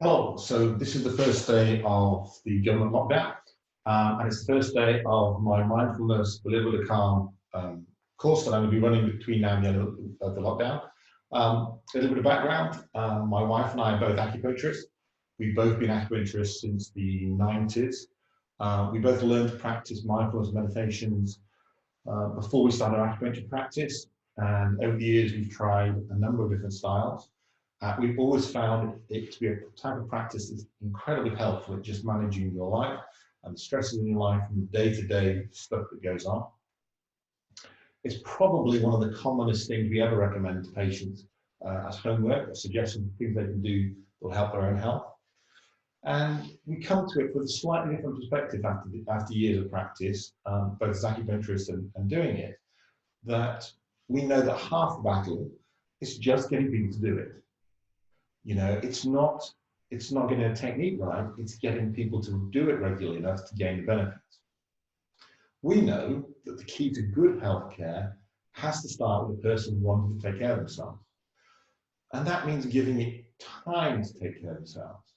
Hello, so this is the first day of the government lockdown, and it's the first day of my mindfulness, Live with a Calm course that I'm going to be running between now and the end of the lockdown. A little bit of background, my wife and I are both acupuncturists. We've both been acupuncturists since the 90s. We both learned to practice mindfulness meditations before we started our acupuncture practice, and over the years we've tried a number of different styles. We've always found it to be a type of practice that's incredibly helpful at just managing your life and the stresses in your life and the day-to-day stuff that goes on. It's probably one of the commonest things we ever recommend to patients as homework, a suggestion of things they can do that will help their own health. And we come to it with a slightly different perspective after years of practice, both as acupuncturists and doing it, that we know that half the battle is just getting people to do it. You know, it's not getting a technique right, it's getting people to do it regularly enough to gain the benefits. We know that the key to good healthcare has to start with the person wanting to take care of themselves. And that means giving it time to take care of themselves.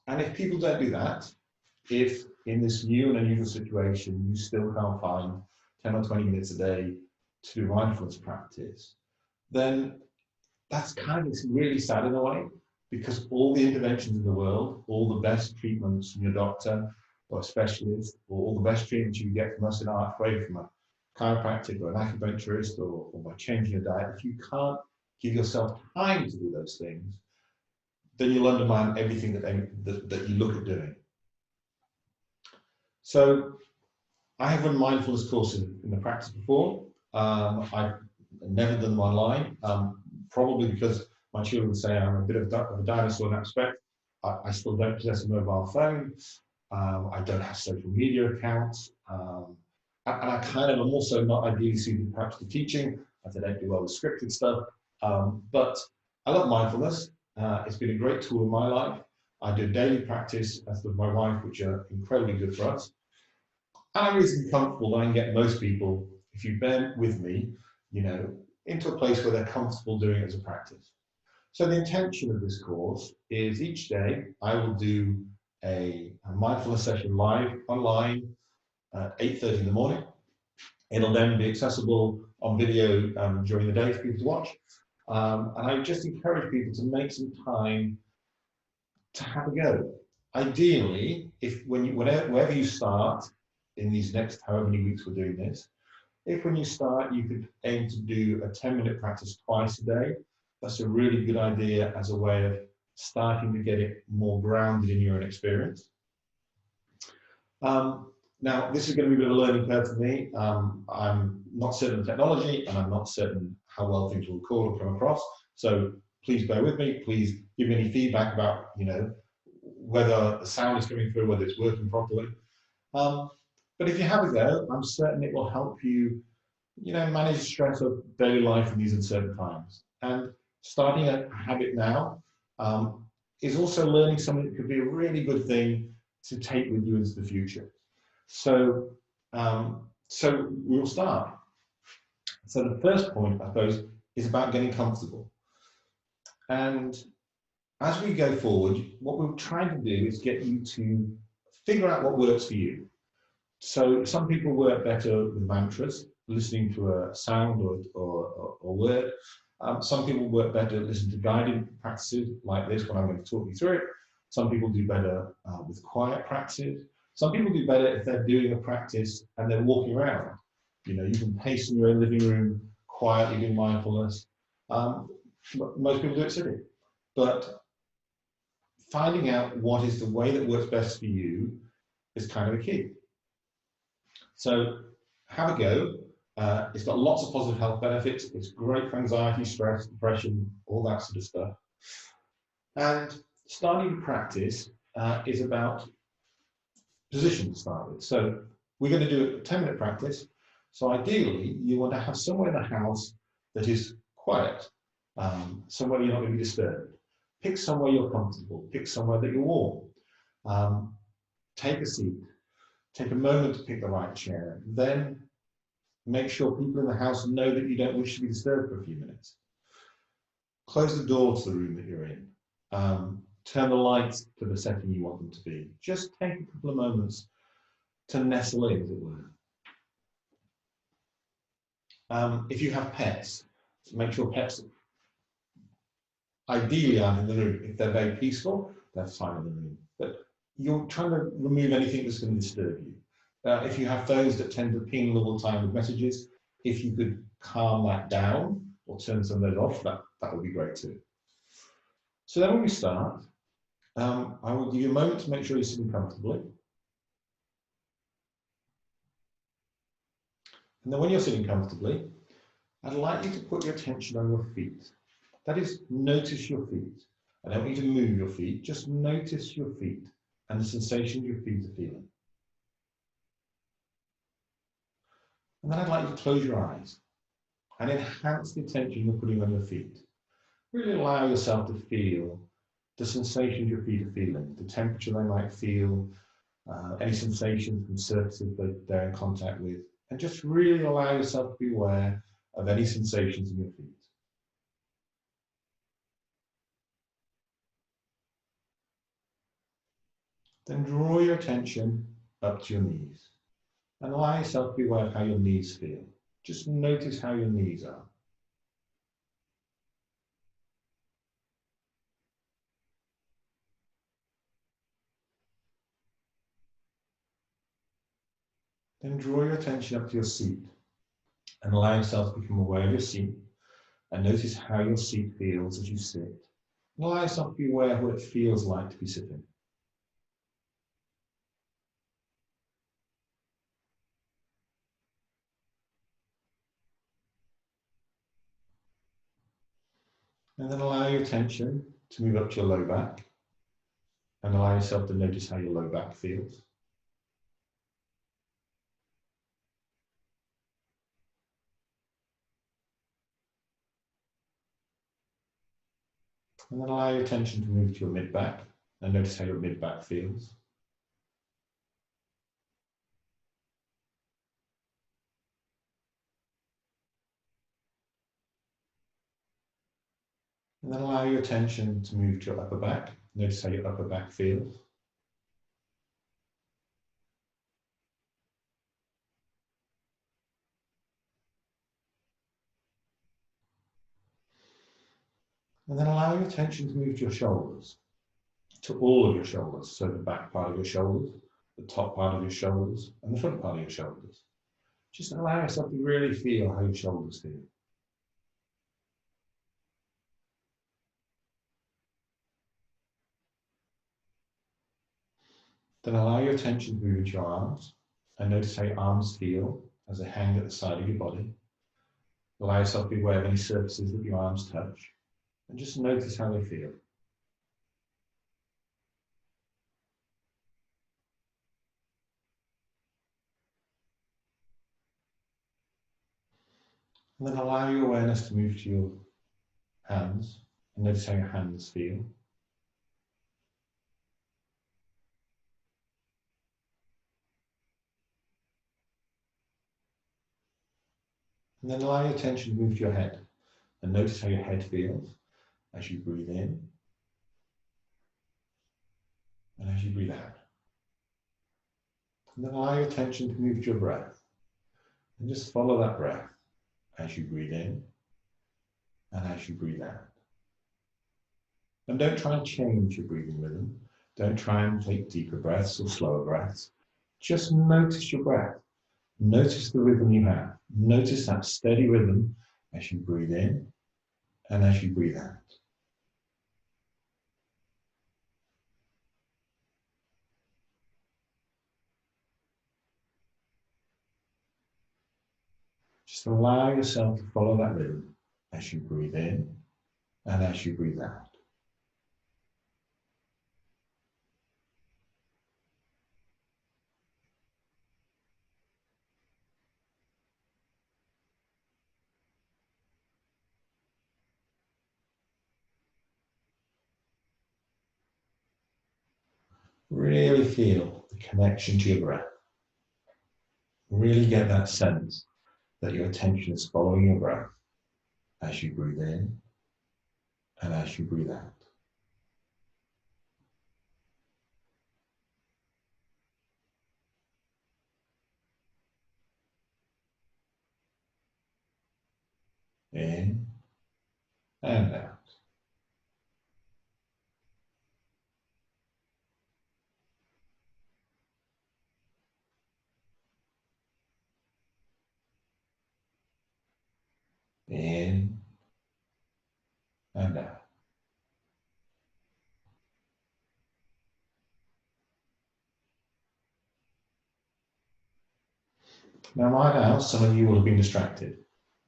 And if people don't do that, if in this new and unusual situation, you still can't find 10 or 20 minutes a day to do mindfulness practice, then that's kind of really sad in a way, because all the interventions in the world, all the best treatments from your doctor or a specialist, or all the best treatments you get from us in our way, from a chiropractic or an acupuncturist, or by changing your diet, if you can't give yourself time to do those things, then you'll undermine everything that you look at doing. So I have run mindfulness courses in the practice before. I've never done them online. Probably because my children say I'm a bit of a dinosaur in that respect. I still don't possess a mobile phone. I don't have social media accounts. And I kind of am also not ideally suited perhaps to teaching, as I don't do well with scripted stuff. But I love mindfulness. It's been a great tool in my life. I do daily practice, as does my wife, which are incredibly good for us. And I'm reasonably comfortable that I can get most people, if you bear with me, you know, into a place where they're comfortable doing it as a practice. So the intention of this course is each day I will do a mindfulness session live online at 8:30 in the morning. It'll then be accessible on video during the day for people to watch. And I just encourage people to make some time to have a go. Ideally, wherever you start in these next however many weeks we're doing this, if when you start, you could aim to do a 10-minute practice twice a day, that's a really good idea as a way of starting to get it more grounded in your own experience. Now, this is going to be a bit of a learning curve for me. I'm not certain of technology, and I'm not certain how well things will record or come across. So please bear with me. Please give me any feedback about, you know, whether the sound is coming through, whether it's working properly. But if you have a go, I'm certain it will help you, you know, manage stress of daily life in these uncertain times. And starting a habit now is also learning something that could be a really good thing to take with you into the future. So, so we'll start. So the first point, I suppose, is about getting comfortable. And as we go forward, what we're trying to do is get you to figure out what works for you. So some people work better with mantras, listening to a sound or word. Some people work better listening to guided practices like this, when I'm going to talk you through it. Some people do better with quiet practices. Some people do better if they're doing a practice and they're walking around. You know, you can pace in your own living room, quietly doing mindfulness. Most people do it sitting. But finding out what is the way that works best for you is kind of a key. So have a go. It's got lots of positive health benefits. It's great for anxiety, stress, depression, all that sort of stuff. And starting to practice is about position to start with. So we're going to do a 10-minute practice. So ideally, you want to have somewhere in the house that is quiet, somewhere you're not going to be disturbed. Pick somewhere you're comfortable. Pick somewhere that you're warm. Take a seat. Take a moment to pick the right chair. Then make sure people in the house know that you don't wish to be disturbed for a few minutes. Close the door to the room that you're in. turn the lights to the setting you want them to be. Just take a couple of moments to nestle in, as it were. If you have pets, make sure pets ideally aren't in the room. If they're very peaceful, that's fine in the room. But you're trying to remove anything that's going to disturb you. If you have those that tend to ping all the time with messages, if you could calm that down or turn some of those off, that would be great too. So then when we start, I will give you a moment to make sure you're sitting comfortably. And then when you're sitting comfortably, I'd like you to put your attention on your feet. That is, notice your feet. I don't want you to move your feet, just notice your feet and the sensation your feet are feeling. And then I'd like you to close your eyes and enhance the attention you're putting on your feet. Really allow yourself to feel the sensations your feet are feeling, the temperature they might feel, any sensations from surfaces that they're in contact with, and just really allow yourself to be aware of any sensations in your feet. Then draw your attention up to your knees and allow yourself to be aware of how your knees feel. Just notice how your knees are. Then draw your attention up to your seat and allow yourself to become aware of your seat and notice how your seat feels as you sit. And allow yourself to be aware of what it feels like to be sitting. And then allow your attention to move up to your low back and allow yourself to notice how your low back feels. And then allow your attention to move to your mid back and notice how your mid back feels. And then allow your attention to move to your upper back. Notice how your upper back feels. And then allow your attention to move to your shoulders, to all of your shoulders. So the back part of your shoulders, the top part of your shoulders, and the front part of your shoulders. Just allow yourself to really feel how your shoulders feel. Then allow your attention to move into your arms and notice how your arms feel as they hang at the side of your body. Allow yourself to be aware of any surfaces that your arms touch and just notice how they feel. And then allow your awareness to move to your hands and notice how your hands feel. And then allow your attention to move to your head and notice how your head feels as you breathe in and as you breathe out. And then allow your attention to move to your breath and just follow that breath as you breathe in and as you breathe out. And don't try and change your breathing rhythm. Don't try and take deeper breaths or slower breaths. Just notice your breath. Notice the rhythm you have. Notice that steady rhythm as you breathe in and as you breathe out. Just allow yourself to follow that rhythm as you breathe in and as you breathe out. Really feel the connection to your breath. Really get that sense that your attention is following your breath as you breathe in and as you breathe out. In and out. In and out. Now, right now, some of you will have been distracted.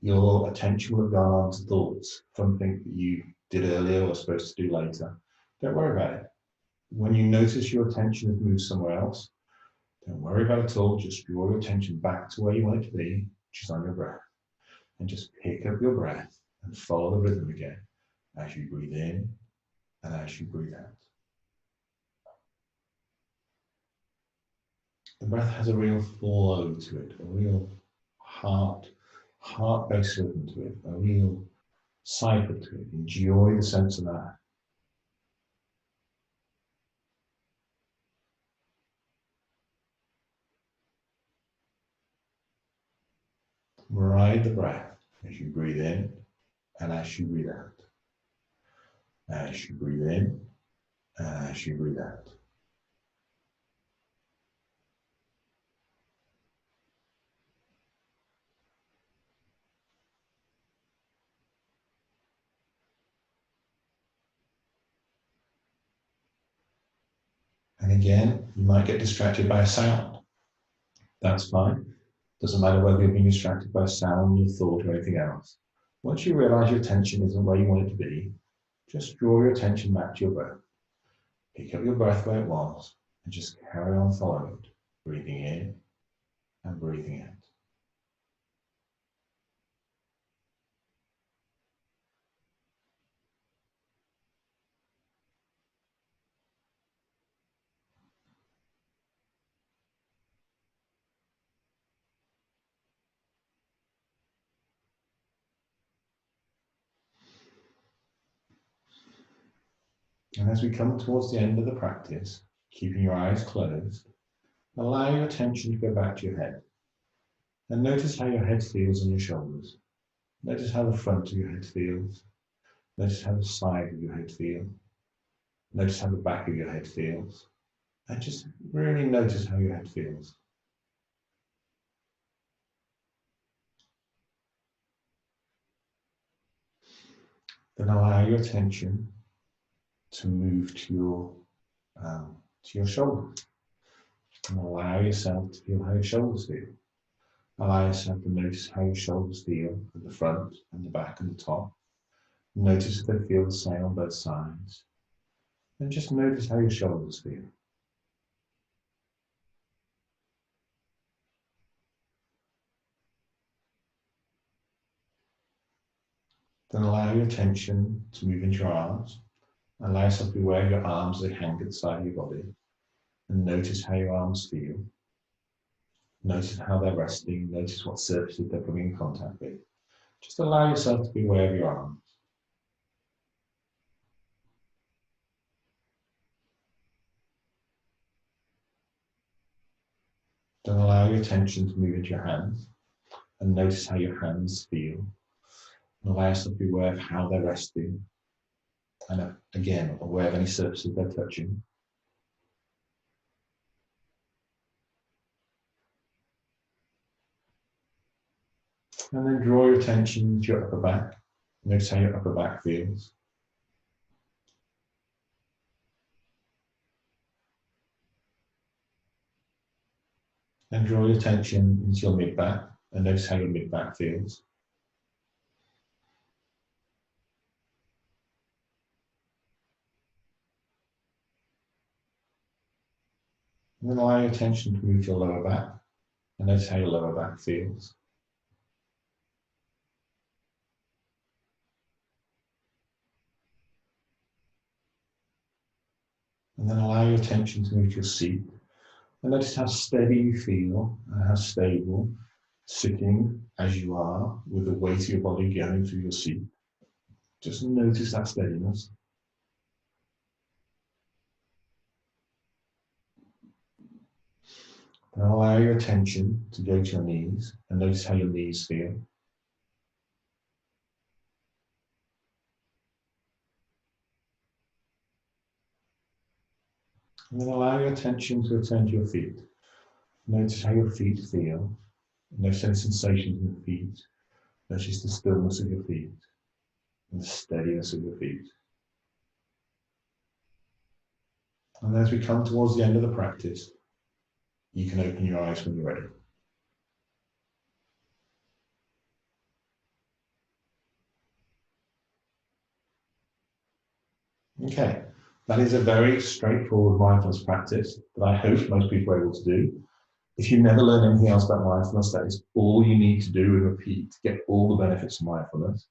Your attention will have gone on to thoughts, something that you did earlier or supposed to do later. Don't worry about it. When you notice your attention has moved somewhere else, don't worry about it at all. Just draw your attention back to where you want it to be, which is on your breath. And just pick up your breath and follow the rhythm again as you breathe in and as you breathe out. The breath has a real flow to it, a real heart-based rhythm to it, a real cycle to it. Enjoy the sense of that. Ride the breath as you breathe in and as you breathe out. As you breathe in and as you breathe out. And again, you might get distracted by a sound. That's fine. Doesn't matter whether you're being distracted by sound or thought or anything else. Once you realize your attention isn't where you want it to be, just draw your attention back to your breath. Pick up your breath where it was and just carry on following it, breathing in and breathing out. And as we come towards the end of the practice, keeping your eyes closed, allow your attention to go back to your head. And notice how your head feels on your shoulders. Notice how the front of your head feels. Notice how the side of your head feels. Notice how the back of your head feels. And just really notice how your head feels. Then allow your attention to move to your shoulders. And allow yourself to feel how your shoulders feel. Allow yourself to notice how your shoulders feel at the front and the back and the top. Notice if they feel the same on both sides. And just notice how your shoulders feel. Then allow your attention to move into your arms. Allow yourself to be aware of your arms as they hang at the side of your body. And notice how your arms feel. Notice how they're resting. Notice what surfaces they're coming in contact with. Just allow yourself to be aware of your arms. Then allow your attention to move into your hands and notice how your hands feel. And allow yourself to be aware of how they're resting. And again, aware of any surfaces they're touching. And then draw your attention to your upper back. Notice how your upper back feels. And draw your attention into your mid-back and notice how your mid-back feels. And then allow your attention to move to your lower back and notice how your lower back feels. And then allow your attention to move to your seat and notice how steady you feel and how stable sitting as you are with the weight of your body going through your seat. Just notice that steadiness. And allow your attention to go to your knees and notice how your knees feel. And then allow your attention to return to your feet. Notice how your feet feel. Notice any sensations in your feet. Notice the stillness of your feet and the steadiness of your feet. And as we come towards the end of the practice, you can open your eyes when you're ready. Okay, that is a very straightforward mindfulness practice that I hope most people are able to do. If you never learn anything else about mindfulness, that is all you need to do and repeat to get all the benefits of mindfulness.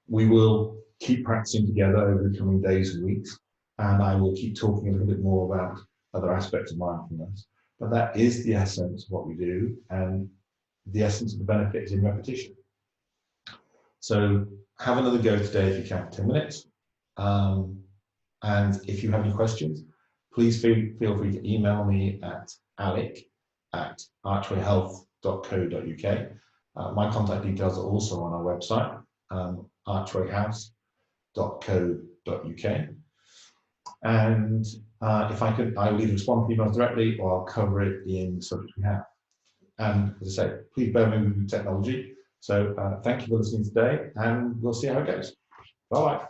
We will keep practicing together over the coming days and weeks, and I will keep talking a little bit more about other aspects of mindfulness. But that is the essence of what we do, and the essence of the benefit is in repetition. So have another go today if you can, 10 minutes. And if you have any questions, please feel free to email me at alec@archwayhealth.co.uk. My contact details are also on our website, archwayhouse.co.uk. And if I could, I will either respond to emails directly or I'll cover it in the subject we have. And as I say, please bear with me with technology. So thank you for listening today, and we'll see how it goes. Bye-bye.